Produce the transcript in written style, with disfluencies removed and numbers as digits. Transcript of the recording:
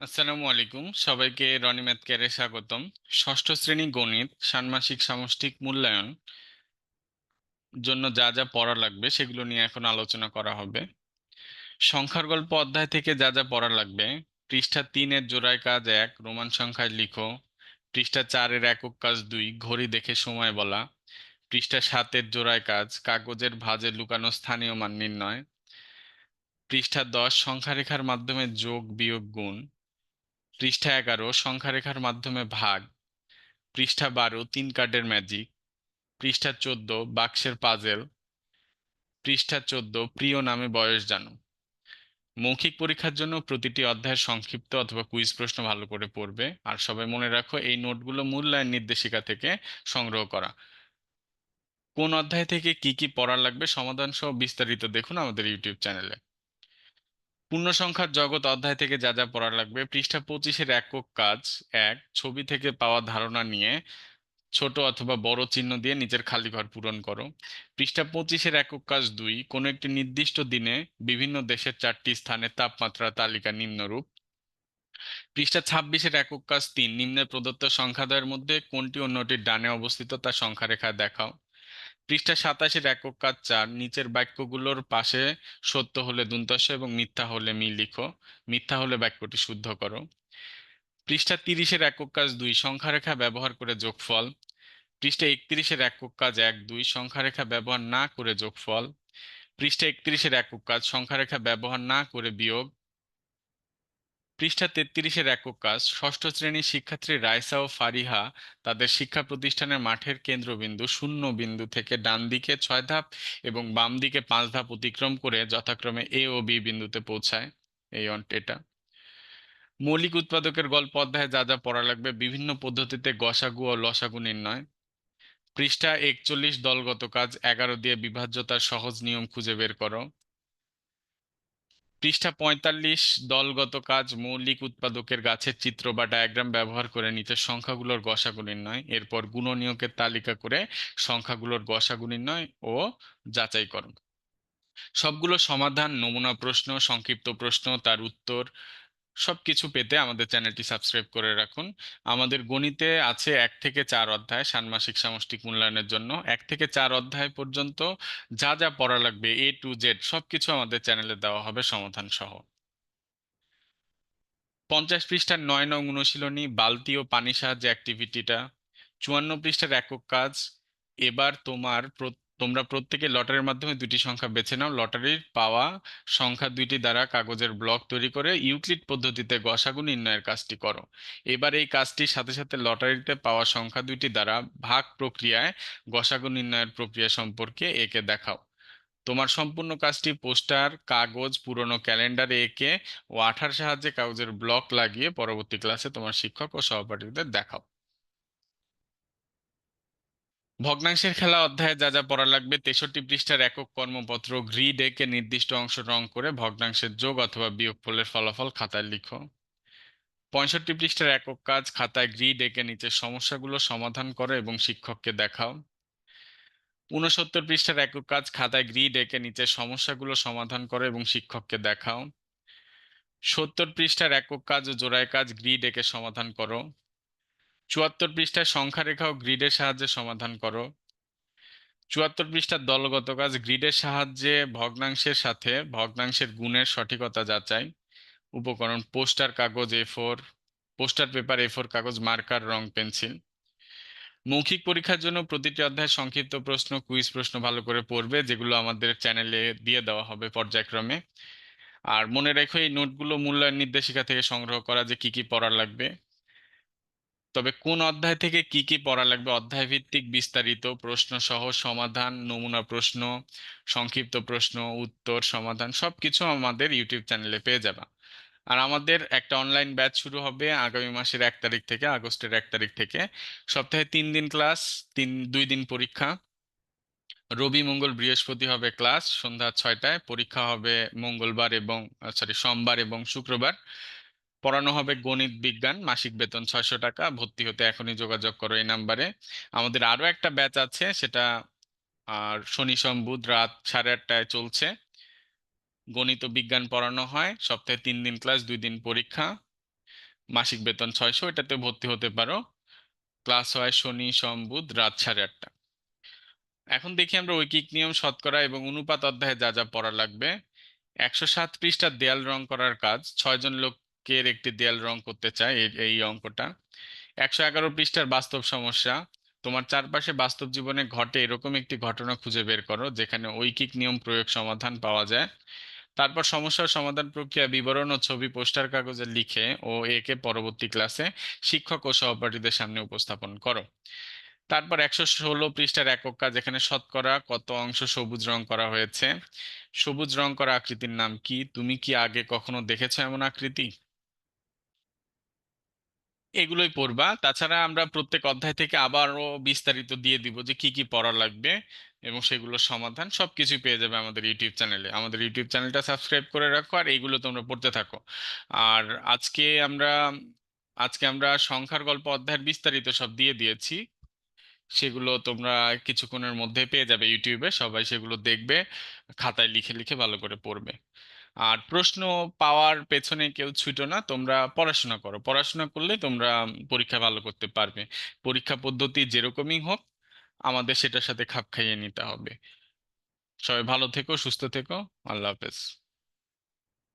আসসালামু আলাইকুম, সবাইকে রনি ম্যাথ কেয়ারে স্বাগতম। ষষ্ঠ শ্রেণী গণিত ষান্মাসিক সামষ্টিক মূল্যায়ন জন্য যা যা পড়া লাগবে সেগুলো নিয়ে এখন আলোচনা করা হবে। সংখ্যার গল্প অধ্যায় থেকে যা যা পড়া লাগবে: পৃষ্ঠা 3-এর জোড়ায় কাজ 1 রোমান সংখ্যায় লিখো। পৃষ্ঠা 4-এর একক কাজ 2 ঘড়ি দেখে সময় বলা। পৃষ্ঠা 7-এর জোড়ায় কাজ কাগজের ভাঁজে লুকানো স্থানীয় মান নির্ণয়। পৃষ্ঠা 10 সংখ্যারেখার মাধ্যমে যোগ বিয়োগ গুণ। পৃষ্ঠা 11 সংখ্যারেখার মাধ্যমে ভাগ। পৃষ্ঠা 12 3 কার্ডের ম্যাজিক। পৃষ্ঠা 14 বাক্সের পাজেল। পৃষ্ঠা 14 প্রিয় নামে বয়স জানো। মৌখিক পরীক্ষার জন্য প্রতিটি অধ্যায়ের সংক্ষিপ্ত অথবা কুইজ প্রশ্ন ভালো করে পড়বে। আর সবাই মনে রাখো, এই নোটগুলো মূল্যায়ন নির্দেশিকা থেকে সংগ্রহ করা। কোন অধ্যায় থেকে কি কি পড়া লাগবে সমাধান সহ বিস্তারিত দেখুন আমাদের ইউটিউব চ্যানেলে। পূর্ণ সংখ্যার জগৎ অধ্যায় থেকে যা যা পড়া লাগবে: পৃষ্ঠা 25-এর একক কাজ 1 ছবি থেকে পাওয়া ধারণা নিয়ে ছোট অথবা বড় চিহ্ন দিয়ে নিচের খালি ঘর পূরণ করো। পৃষ্ঠা 25-এর একক কাজ 2 কোনো একটি নির্দিষ্ট দিনে বিভিন্ন দেশের 4টি স্থানের তাপমাত্রা তালিকা নিম্নরূপ। পৃষ্ঠা 26-এর একক কাজ 3 নিম্নে প্রদত্ত সংখ্যাদ্বয়ের মধ্যে কোনটি অন্যটির ডানে অবস্থিত তা সংখ্যারেখায় দেখাও। পৃষ্ঠা 27-এর একক কাজ 4 নিচের বাক্যগুলোর পাশে সত্য হলে দন্তস্ব এবং মিথ্যা হলে মি লিখো। মিথ্যা হলে বাক্যটি শুদ্ধ করো। পৃষ্ঠা 30-এর একক কাজ 2 সংখ্যারেখা ব্যবহার করে যোগফল। পৃষ্ঠা 31-এর একক কাজ 1 2 সংখ্যারেখা ব্যবহার না করে যোগফল। পৃষ্ঠা 31-এর একক কাজ সংখ্যারেখা ব্যবহার না করে বিয়োগ। পৃষ্ঠা 33-এর একক কাজ ষষ্ঠ শ্রেণীর শিক্ষার্থী রাইসা ও ফারিহা তাদের শিক্ষা প্রতিষ্ঠানের মাঠের কেন্দ্রবিন্দু শূন্য বিন্দু থেকে ডান দিকে 6 ধাপ এবং বাম দিকে 5 ধাপ অতিক্রম করে যথাক্রমে এ ও বি বিন্দুতে পৌঁছায়। এটা মৌলিক উৎপাদকের গল্প অধ্যায়ে যা যা পড়া লাগবে: বিভিন্ন পদ্ধতিতে গসাগু ও লসাগু নির্ণয়। পৃষ্ঠা 41 দলগত কাজ 11 দিয়ে বিভাজ্যতার সহজ নিয়ম খুঁজে বের করো। পৃষ্ঠা 45 দলগত কাজ মৌলিক উৎপাদকের গাছের চিত্র বা ডায়াগ্রাম ব্যবহার করে নিচের সংখ্যাগুলোর গসাগু নির্ণয়। এরপর গুণনীয়কের তালিকা করে সংখ্যাগুলোর গসাগু নির্ণয় ও যাচাই করো। সবগুলো সমাধান, নমুনা প্রশ্ন, সংক্ষিপ্ত প্রশ্ন, তার উত্তর সবকিছু পেতে আমাদের চ্যানেলটি সাবস্ক্রাইব করে রাখুন। আমাদের গণিতে আছে 1 থেকে 4 অধ্যায় ষান্মাসিক সামষ্টিক মূল্যায়নের জন্য। 1 থেকে 4 অধ্যায় পর্যন্ত যা যা পড়া লাগবে A to Z সবকিছু আমাদের চ্যানেলে দেওয়া হবে সমাধান সহ। 50 পৃষ্ঠার 9 নং অনুশীলনী বালতি ও পানি সাহায্যে অ্যাক্টিভিটিটা। 54 পৃষ্ঠার একক কাজ এবার তোমরা প্রত্যেকে লটারির মাধ্যমে দুটি সংখ্যা বেছে নাও। লটারির পাওয়া সংখ্যা দুইটি দ্বারা কাগজের ব্লক তৈরি করে ইউক্লিড পদ্ধতিতে গসাগু নির্ণয়ের কাজটি করো। এবার এই কাজটির সাথে সাথে লটারিতে পাওয়া সংখ্যা দুইটি দ্বারা ভাগ প্রক্রিয়ায় গসাগু নির্ণয়ের প্রক্রিয়া সম্পর্কে একে দেখাও। তোমার সম্পূর্ণ কাজটি পোস্টার, কাগজ, পুরনো ক্যালেন্ডারে এঁকে ও আঠার সাহায্যে কাগজের ব্লক লাগিয়ে পরবর্তী ক্লাসে তোমার শিক্ষক ও সহপাঠীদের দেখাও। ভগ্নাংশের খেলা অধ্যায়ে যা যা পড়া লাগবে: 63 পৃষ্ঠার একক কর্মপত্র গ্রিড এঁকে নির্দিষ্ট অংশ রং করে ভগ্নাংশের যোগ অথবা বিয়োগফলের ফলাফল খাতায় লিখো। 65 পৃষ্ঠার একক কাজ খাতায় গ্রিড এঁকে নিচের সমস্যাগুলো সমাধান করো এবং শিক্ষককে দেখাও। 69 পৃষ্ঠার একক কাজ খাতায় গ্রিড এঁকে নিচের সমস্যাগুলো সমাধান করো এবং শিক্ষককে দেখাও। 70 পৃষ্ঠার একক কাজ ও জোড়ায় কাজ গ্রিড এঁকে সমাধান করো। 74 পৃষ্ঠায় সংখ্যা রেখা ও গ্রিডের সাহায্যে সমাধান করো। 74 পৃষ্ঠার দলগত কাজ গ্রিডের সাহায্যে ভগ্নাংশের সাথে ভগ্নাংশের গুণের সঠিকতা যাচাই। উপকরণ: পোস্টার কাগজ A4, পোস্টার পেপার A4 কাগজ, মার্কার, রং, পেন্সিল। মৌখিক পরীক্ষার জন্য প্রতিটি অধ্যায়ের সংক্ষিপ্ত প্রশ্ন, কুইজ প্রশ্ন ভালো করে পড়বে, যেগুলো আমাদের চ্যানেলে দিয়ে দেওয়া হবে পর্যায়ক্রমে। আর মনে রেখো, এই নোটগুলো মূল্যায়ন নির্দেশিকা থেকে সংগ্রহ করা, যে কি কি পড়া লাগবে। তবে কোন অধ্যায় থেকে কি কি পড়া লাগবে অধ্যায় ভিত্তিক বিস্তারিত প্রশ্ন সহ সমাধান, নমুনা প্রশ্ন, সংক্ষিপ্ত প্রশ্ন, উত্তর, সমাধান সবকিছু আমাদের ইউটিউব চ্যানেলে পেয়ে যাবে। আর আমাদের একটা অনলাইন ব্যাচ শুরু হবে আগামী মাসের 1 তারিখ থেকে, আগস্টের 1 তারিখ থেকে। সপ্তাহে 3 দিন ক্লাস, 2 দিন পরীক্ষা। রবি, মঙ্গল, বৃহস্পতি হবে ক্লাস সন্ধ্যা 6টায়। পরীক্ষা হবে মঙ্গলবার এবং সোমবার এবং শুক্রবার। পড়ানো হবে গণিত বিজ্ঞান। মাসিক বেতন 600 টাকা। ভর্তি হতে এখনই যোগাযোগ করো এই নাম্বারে। আমাদের আরো একটা ব্যাচ আছে, সেটা শনি সোম বুধ রাত 8:30টায় চলছে। গণিত ও বিজ্ঞান পড়ানো হয়, সপ্তাহে 3 দিন ক্লাস, 2 দিন পরীক্ষা। মাসিক বেতন 600, এটাতে ভর্তি হতে পারো। ক্লাস হয় শনি সোম বুধ রাত 8:30। এখন দেখি আমরা ঐকিক নিয়ম শতকরা এবং অনুপাত অধ্যায়ে যা যা পড়া লাগবে। 107 পৃষ্ঠার দেয়াল রং করার কাজ, 6 জন লোকের একটি দেয়াল রং করতে চায়, এই অঙ্কটা। 111 পৃষ্ঠার বাস্তব সমস্যা, তোমার চারপাশে বাস্তব জীবনে ঘটে এরকম একটি ঘটনা খুঁজে বের করো যেখানে ঐকিক নিয়ম প্রয়োগ সমাধান পাওয়া যায়। তারপর সমস্যার সমাধান প্রক্রিয়া বিবরণ ও ছবি পোস্টার কাগজে লিখে ও একে পরবর্তী ক্লাসে শিক্ষক ও সহপাঠীদের সামনে উপস্থাপন করো। তারপর 116 পৃষ্ঠার একক কাজ, এখানে শতকরা কত অংশ সবুজ রং করা হয়েছে। সবুজ রং করা আকৃতির নাম কি? তুমি কি আগে কখনো দেখেছো এমন আকৃতি? এগুলোই পড়বা। তাছাড়া আমরা প্রত্যেক অধ্যায় থেকে আবারও বিস্তারিত দিয়ে দিব যে কি কি পড়া লাগবে, এবং সেগুলোর সমাধান সবকিছু পেয়ে যাবে আমাদের ইউটিউব চ্যানেলে। আমাদের ইউটিউব চ্যানেলটা সাবস্ক্রাইব করে রাখো আর এইগুলো তোমরা পড়তে থাকো। আর আজকে আমরা আজকে আমরা সংখ্যার গল্প অধ্যায়ের বিস্তারিত সব দিয়ে দিয়েছি, সেগুলো তোমরা কিছুক্ষণের মধ্যে পেয়ে যাবে ইউটিউবে। সবাই সেগুলো দেখবে, খাতায় লিখে লিখে ভালো করে পড়বে। আর প্রশ্ন পাওয়ার পেছনে কেউ ছুটো না, তোমরা পড়াশোনা করো। পড়াশোনা করলে তোমরা পরীক্ষা ভালো করতে পারবে। পরীক্ষা পদ্ধতি যেরকমই হোক, আমাদের সেটার সাথে খাপ খাইয়ে নিতে হবে। সবাই ভালো থেকো, সুস্থ থেকো। আল্লাহ হাফেজ।